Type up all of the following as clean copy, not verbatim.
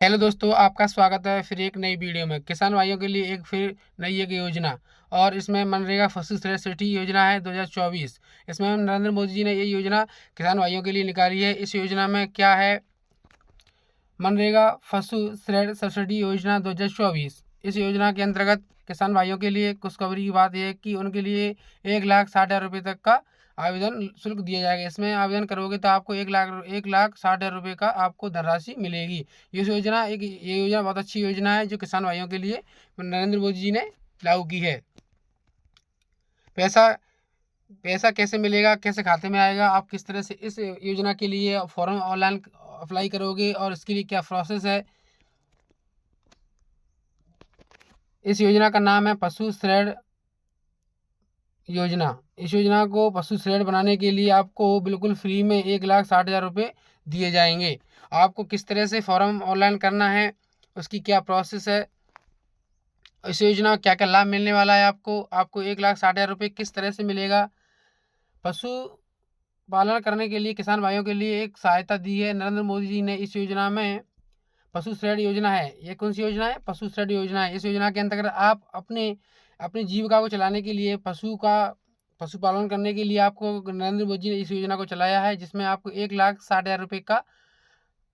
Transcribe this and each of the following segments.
Hello दोस्तों, आपका स्वागत है फिर एक नई वीडियो में। किसान भाइयों के लिए फिर नई एक योजना, और इसमें मनरेगा फसल श्रेय सृष्टि योजना है 2024। इसमें नरेंद्र मोदी जी ने ये योजना किसान भाइयों के लिए निकाली है। इस योजना में क्या है? मनरेगा फसल श्रेय सब्सिडी योजना 2024। इस योजना के अंतर्गत किसान भाइयों के लिए खुशखबरी की बात यह है कि उनके लिए 1,60,000 रुपये तक का आवेदन शुल्क दिया जाएगा। इसमें आवेदन करोगे तो आपको 1,60,000 रुपये का आपको धनराशि मिलेगी। ये योजना बहुत अच्छी योजना है जो किसान भाइयों के लिए नरेंद्र मोदी जी ने लागू की है। पैसा पैसा कैसे मिलेगा, कैसे खाते में आएगा, आप किस तरह से इस योजना के लिए फॉर्म ऑनलाइन अप्लाई करोगे और इसके लिए क्या प्रोसेस है। इस योजना का नाम है पशु श्रेय योजना। इस योजना को पशु श्रेय बनाने के लिए आपको बिल्कुल फ्री में 1,60,000 रुपये दिए जाएंगे। आपको किस तरह से फॉर्म ऑनलाइन करना है, उसकी क्या प्रोसेस है, इस योजना का क्या क्या लाभ मिलने वाला है, आपको 1,60,000 रुपये किस तरह से मिलेगा। पशु पालन करने के लिए किसान भाइयों के लिए एक सहायता दी है नरेंद्र मोदी जी ने इस योजना में। पशु श्रेय योजना है। ये कौन सी योजना है? पशु श्रेय योजना है। इस योजना के अंतर्गत आप अपनी जीविका को चलाने के लिए पशुपालन करने के लिए आपको नरेंद्र मोदी जी ने इस योजना को चलाया है, जिसमें आपको 1,60,000 रुपये का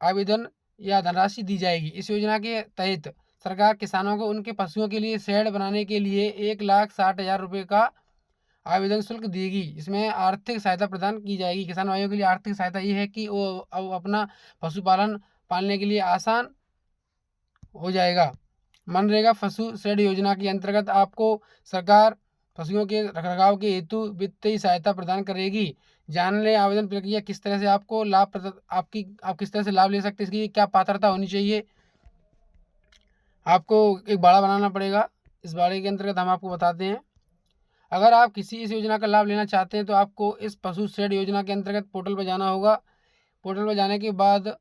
आवेदन या धनराशि दी जाएगी। इस योजना के तहत सरकार किसानों को उनके पशुओं के लिए शेड बनाने के लिए 1,60,000 रुपये का आवेदन शुल्क देगी। इसमें आर्थिक सहायता प्रदान की जाएगी। किसान भाइयों के लिए आर्थिक सहायता ये है कि वो अब अपना पशुपालन पालने के लिए आसान हो जाएगा। मनरेगा पशु श्रेय योजना के अंतर्गत आपको सरकार पशुओं के रखरखाव के हेतु वित्तीय सहायता प्रदान करेगी। जान लें आवेदन प्रक्रिया किस तरह से आपको आप किस तरह से लाभ ले सकते हैं, इसकी क्या पात्रता होनी चाहिए। आपको एक बाड़ा बनाना पड़ेगा। इस बाड़े के अंतर्गत हम आपको बताते हैं। अगर आप किसी इस योजना का लाभ लेना चाहते हैं तो आपको इस पशु श्रेय योजना के अंतर्गत पोर्टल पर जाना होगा। पोर्टल पर जाने के बाद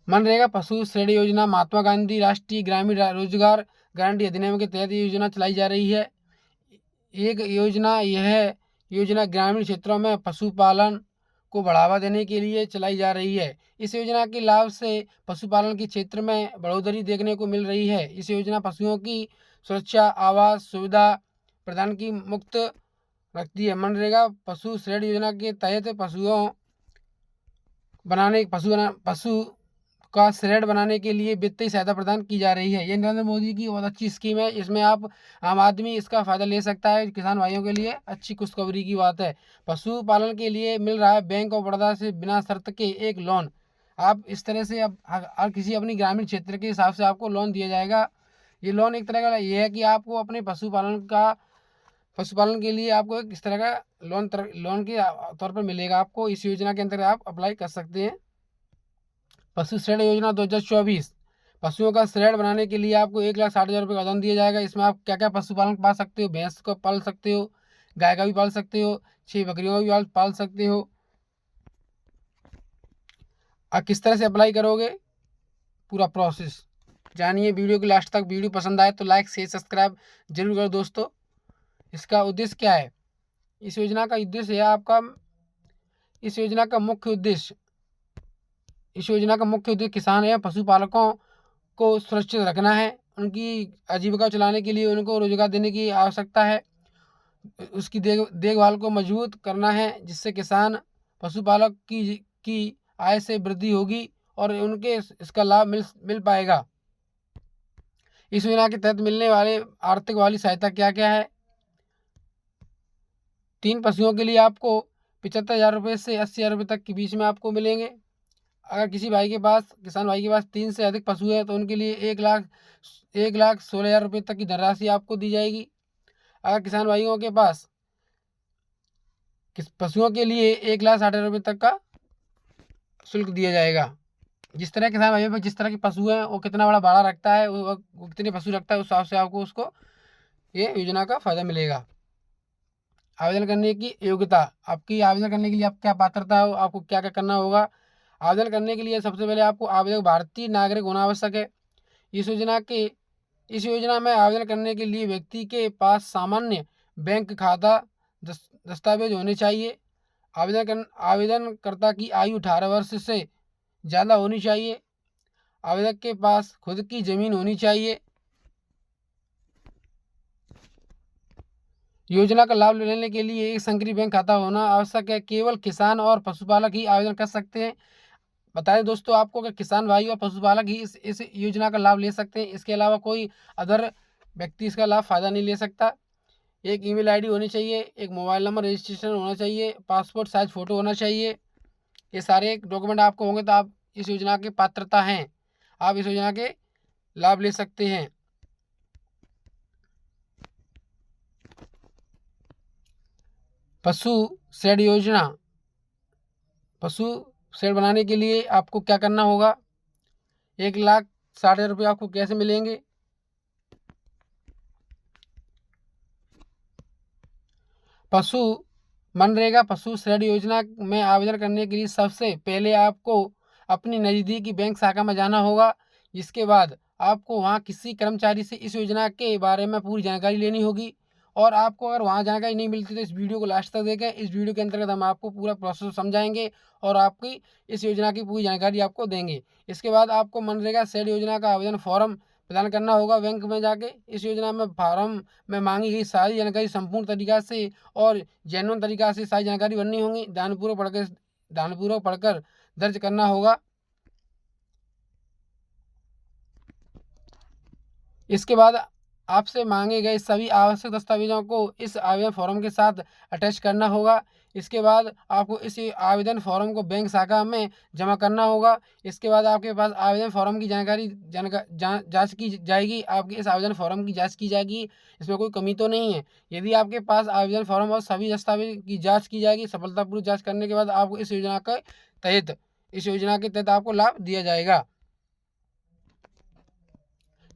मनरेगा पशु श्रेय योजना महात्मा गांधी राष्ट्रीय ग्रामीण रोजगार गारंटी अधिनियम के तहत ये योजना चलाई जा रही है। यह योजना ग्रामीण क्षेत्रों में पशुपालन को बढ़ावा देने के लिए चलाई जा रही है। इस योजना के लाभ से पशुपालन के क्षेत्र में बढ़ोतरी देखने को मिल रही है। इस योजना पशुओं की सुरक्षा, आवास सुविधा प्रदान की मुक्त रखती है। मनरेगा पशु श्रेय योजना के तहत पशु का श्रेड बनाने के लिए वित्तीय सहायता प्रदान की जा रही है। ये नरेंद्र मोदी की बहुत अच्छी स्कीम है। इसमें आप आम आदमी इसका फ़ायदा ले सकता है। किसान भाइयों के लिए अच्छी खुशखबरी की बात है। पशुपालन के लिए मिल रहा है बैंक ऑफ बड़ौदा से बिना शर्त के एक लोन। आप इस तरह से अब हर किसी अपनी ग्रामीण क्षेत्र के हिसाब से आपको लोन दिया जाएगा। ये लोन एक तरह का ये है कि आपको अपने पशुपालन के लिए आपको इस तरह का लोन के तौर पर मिलेगा। आपको इस योजना के अंतर्गत आप अप्लाई कर सकते हैं। पशु श्रेय योजना 2024। पशुओं का श्रेय बनाने के लिए आपको 1,60,000 रुपये का अनुदान दिया जाएगा। इसमें आप क्या क्या पशुपालन पाल सकते हो। भैंस को पाल सकते हो, गाय का भी पाल सकते हो, 6 बकरियों का भी पाल सकते हो। आप किस तरह से अप्लाई करोगे, पूरा प्रोसेस जानिए वीडियो के लास्ट तक। वीडियो पसंद आए तो लाइक शेयर सब्सक्राइब जरूर करो दोस्तों। इसका उद्देश्य क्या है? इस योजना का उद्देश्य है आपका इस योजना का मुख्य उद्देश्य किसान एवं पशुपालकों को सुरक्षित रखना है। उनकी आजीविका चलाने के लिए उनको रोजगार देने की आवश्यकता है। उसकी देखभाल को मजबूत करना है, जिससे किसान पशुपालक की आय से वृद्धि होगी और उनके इसका लाभ मिल पाएगा। इस योजना के तहत मिलने वाले आर्थिक वाली सहायता क्या क्या है? 3 पशुओं के लिए आपको 75,000 रुपये से 80,000 रुपये तक के बीच में आपको मिलेंगे। अगर किसान भाई के पास 3 से अधिक पशु है तो उनके लिए 1,16,000 रुपये तक की धनराशि आपको दी जाएगी। अगर किसान भाइयों के पास पशुओं के लिए 1,60,000 रुपये तक का शुल्क दिया जाएगा। जिस तरह किसान भाइयों पर जिस तरह के पशु हैं, वो कितना बड़ा बाड़ा रखता है, वो कितने पशु रखता है, उस हिसाब से आपको उसको ये योजना का फायदा मिलेगा। आवेदन करने की योग्यता। आपकी आवेदन करने के लिए आप क्या पात्रता हो, आपको क्या क्या करना होगा। आवेदन करने के लिए सबसे पहले आपको आवेदक भारतीय नागरिक होना आवश्यक है। इस योजना में आवेदन करने के लिए व्यक्ति के पास सामान्य बैंक खाता दस्तावेज होने चाहिए। आवेदनकर्ता की आयु 18 वर्ष से ज़्यादा होनी चाहिए। आवेदक के पास खुद की ज़मीन होनी चाहिए। योजना का लाभ लेने के लिए एक सक्रिय बैंक खाता होना आवश्यक है। केवल किसान और पशुपालक ही आवेदन कर सकते हैं। बता दें दोस्तों आपको कि किसान भाई और पशुपालक ही इस योजना का लाभ ले सकते हैं। इसके अलावा कोई अदर व्यक्ति इसका लाभ फ़ायदा नहीं ले सकता। एक ईमेल आईडी होनी चाहिए, एक मोबाइल नंबर रजिस्ट्रेशन होना चाहिए, पासपोर्ट साइज फ़ोटो होना चाहिए। ये सारे डॉक्यूमेंट आपको होंगे तो आप इस योजना के पात्रता हैं। आप इस योजना के लाभ ले सकते हैं। पशु शेड योजना। पशु शेड बनाने के लिए आपको क्या करना होगा? 1,60,000 रुपये आपको कैसे मिलेंगे? पशु मनरेगा पशु शेड योजना में आवेदन करने के लिए सबसे पहले आपको अपनी नज़दीकी बैंक शाखा में जाना होगा। इसके बाद आपको वहाँ किसी कर्मचारी से इस योजना के बारे में पूरी जानकारी लेनी होगी। और आपको अगर वहाँ जानकारी नहीं मिलती तो इस वीडियो को लास्ट तक देखें। इस वीडियो के अंतर्गत हम आपको पूरा प्रोसेस समझाएंगे और आपकी इस योजना की पूरी जानकारी आपको देंगे। इसके बाद आपको मनरेगा शेड योजना का आवेदन फॉर्म प्रदान करना होगा बैंक में जाके। इस योजना में फॉर्म में मांगी गई सारी जानकारी संपूर्ण तरीका से और जेन्युइन तरीका से सारी जानकारी भरनी होगी। ध्यानपूर्वक पढ़कर दर्ज करना होगा। इसके बाद आपसे मांगे गए सभी आवश्यक दस्तावेजों को इस आवेदन फॉर्म के साथ अटैच करना होगा। इसके बाद आपको इस आवेदन फॉर्म को बैंक शाखा में जमा करना होगा। इसके बाद आपके पास आवेदन फॉर्म की जांच की जाएगी। आपके इस आवेदन फॉर्म की जांच की जाएगी, इसमें कोई कमी तो नहीं है। यदि आपके पास आवेदन फॉर्म और सभी दस्तावेज की जाँच की जाएगी, सफलतापूर्वक जाँच करने के बाद आपको इस योजना के तहत आपको लाभ दिया जाएगा।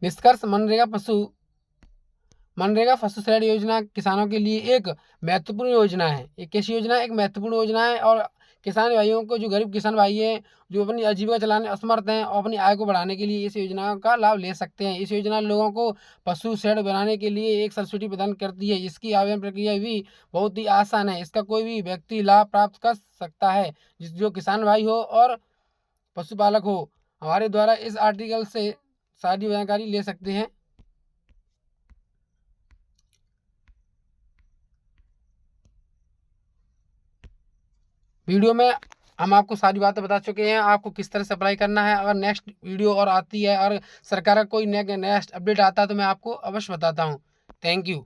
निष्कर्ष मनरेगा पशु शेड योजना किसानों के लिए एक महत्वपूर्ण योजना है। एक कैसी योजना है? एक महत्वपूर्ण योजना है। और किसान भाइयों को, जो गरीब किसान भाई हैं, जो अपनी आजीविका चलाने असमर्थ हैं और अपनी आय को बढ़ाने के लिए इस योजना का लाभ ले सकते हैं। इस योजना लोगों को पशु शेड बनाने के लिए एक सब्सिडी प्रदान करती है। इसकी आवेदन प्रक्रिया भी बहुत ही आसान है। इसका कोई भी व्यक्ति लाभ प्राप्त कर सकता है, जो किसान भाई हो और पशुपालक हो। हमारे द्वारा इस आर्टिकल से सारी जानकारी ले सकते हैं। वीडियो में हम आपको सारी बातें बता चुके हैं, आपको किस तरह से अप्लाई करना है। अगर नेक्स्ट वीडियो और आती है और सरकार का कोई नेक्स्ट अपडेट आता है तो मैं आपको अवश्य बताता हूँ। Thank you.